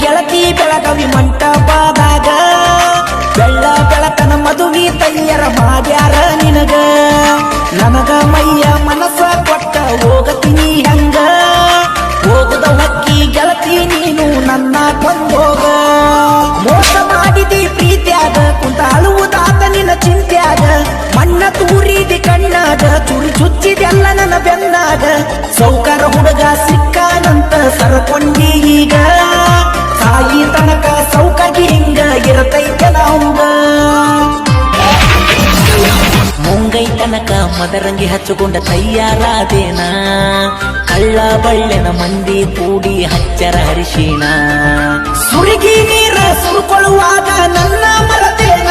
ಗೆಳತಿ ಬೆಳಗವಿ ಮಂಟಪದಾಗ ಬೆಳ್ಳ ಬೆಳಕನ ಮದುವೆ ತಯ್ಯರ ಮಾಡ್ಯಾರ ನಿನಗ ನನಗ ಮೈಯ ಮನಸ್ಸ ಕೊಟ್ಟ ಹೋಗತೀನಿ ಹಂಗ ಹೋಗದ ಹೊಕ್ಕಿ ಗೆಳತಿ ನೀನು ನನ್ನ ಕೊಂದೋಗ ಮೋಸ ಮಾಡಿದಿ ಪ್ರೀತ್ಯಾಗ ಕುಂತ ಅಳುವುದಾತ ನಿನ್ನ ಚಿಂತ್ಯಾಗ ಮಣ್ಣ ತೂರಿದಿ ಕಣ್ಣಾಗ ಚುರಿ ಚುಚ್ಚಿದೆಲ್ಲ ನನ್ನ ಬೆನ್ನಾಗ ಸೌಕರ ಹುಡುಗ ಸಿಕ್ಕಾನಂತ ಸರಕೊಂಡಿ ಈಗ ಸಾಯಿ ತನಕ ಸೌಕರ್ಯ ಹಿಂಗ ಇರತೈತೆ ನಾವಂಗ ಮುಂಗೈ ತನಕ ಮದರಂಗಿ ಹಚ್ಚಿಕೊಂಡ ತಯ್ಯಾರಾದೇನ ಕಳ್ಳ ಬಳ್ಳೆನ ಮಂದಿ ಕೂಡಿ ಹಚ್ಚರ ಹರಿಶಿಣ ಸುರಿಗಿ ನೀರ ಸುರುಕೊಳ್ಳುವಾಗ ನನ್ನ ಮರತೇನ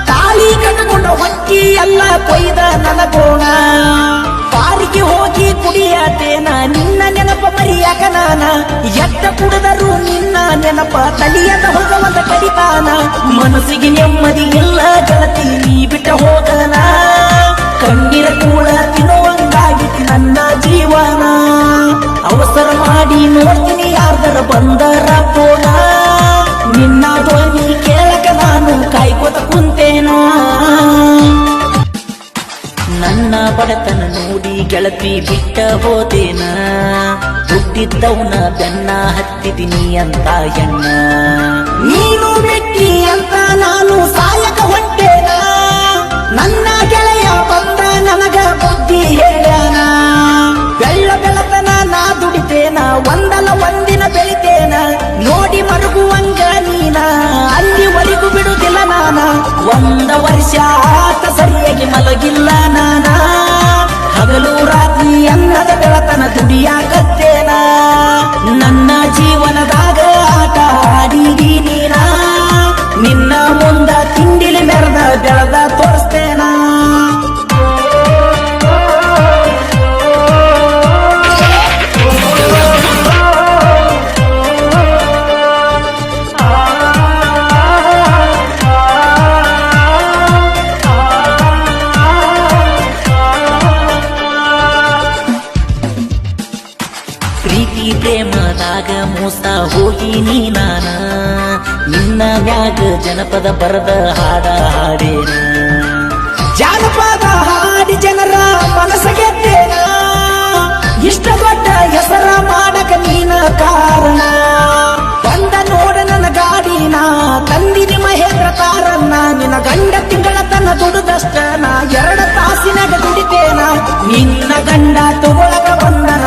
ತಾಳಿ ಕಟ್ಟಕೊಂಡ ಹೊಕ್ಕಿ ಎಲ್ಲ ಕೊಯ್ದ ನನಗೋಣ ಪಾರಿಗೆ ಹೋಗಿ ಕುಡಿಯಾತೇನ ನಿನ್ನ ನೆನಪ ಮರಿಯಾಕ ನಾನ ಎತ್ತ ಕುಡಿದರು ನಿನ್ನ ನೆನಪ ತಲಿಯದ ಹೋಗವಂತ ಕಡಿತಾನ ಮನಸ್ಸಿಗೆ ನೆಮ್ಮದಿ ಇಲ್ಲ ಗೆಳತಿ ನೀ ಬಿಟ್ಟ ಹೋಗನ ಕಣ್ಣೀರ ಕೂಡ ತಿನ್ನುವಂಗಾಗಿತಿ ನನ್ನ ಜೀವನ ಅವಸರ ಮಾಡಿ ನೋಡ್ತೀನಿ ಯಾರ್ದರ ಬಂದರ ಪೋನ ನಿನ್ನ ಧ್ವನಿ ಕೇಳಕ ನಾನು ಕಾಯ್ಕೋತ ಕುಂತೇನ ನನ್ನ ಬಡತನ ನೋಡಿ ಗೆಳತಿ ಬಿಟ್ಟ ಹೋದೇನ ಹುಟ್ಟಿದ್ದವನ ಬೆನ್ನ ಹತ್ತಿದ್ದೀನಿ ಅಂತ ಎಣ್ಣ ನೀನು ಬಿಟ್ಟಿ ಅಂತ ನಾನು ಸಾಯಕ ಹೊಂಟೇನ ನನ್ನ ಗೆಳೆಯ ಬಂದ ನನಗ ಬುದ್ಧಿ ಹೇಳ್ಯಾನ ಬೆಳ್ಳ ಬೆಳತನ ನಾ ದುಡಿತೇನ ಒಂದಲ್ಲ ಒಂದಿನ ಬೆಳಿತೇನ ನೋಡಿ ಮರುಗುವಂಗ ನೀನ ಅಲ್ಲಿವರೆಗೂ ಬಿಡುದಿಲ್ಲ ನಾನ ಒಂದ ವರ್ಷ ಆತ ಸರಿಯಾಗಿ ಮಲಗಿಲ್ಲ ನಾನ ಹಗಲು ರಾತ್ರಿ ಅನ್ನದ ಬೆಳತನ ದುಡಿಯಾಕತ್ತೇನ ನನ್ನ ಜೀವನದಾಗ ಆಟ ಆಡಿದಿ ನೀನ ನಿನ್ನ ಮುಂದ ತಿಂಡಿಲಿ ಮೆರೆದ ಬೆಳೆದ ತೋರಿಸ್ತೇನ ಪ್ರೀತಿ ಪ್ರೇಮದಾಗ ಮೋಸ ಹೋಗಿನಿ ನಾನ ನಿನ್ನ ಮ್ಯಾಗ ಜನಪದ ಬರದ ಹಾಡ ಹಾಡೇನ ಜಾನಪದ ಹಾಡಿ ಜನರ ಮನಸ್ಸ ಗೆದ್ದೇನ ಇಷ್ಟ ದೊಡ್ಡ ಹೆಸರ ಮಾಡಕ ನೀನ ಕಾರಣ ಬಂದ ನೋಡ ನನ್ನ ಗಾಡಿನ ತಂದಿನಿ ಮಹೇಂದ್ರ ಕಾರನ್ನ ನಿನ್ನ ಗಂಡ ತಿಂಗಳ ತನ್ನ ದುಡಿದಷ್ಟ ನಾ 2 ತಾಸಿನಾಗ ದುಡಿತೇನ ನಿನ್ನ ಗಂಡ ತಗೊಳಕ ಬಂದನ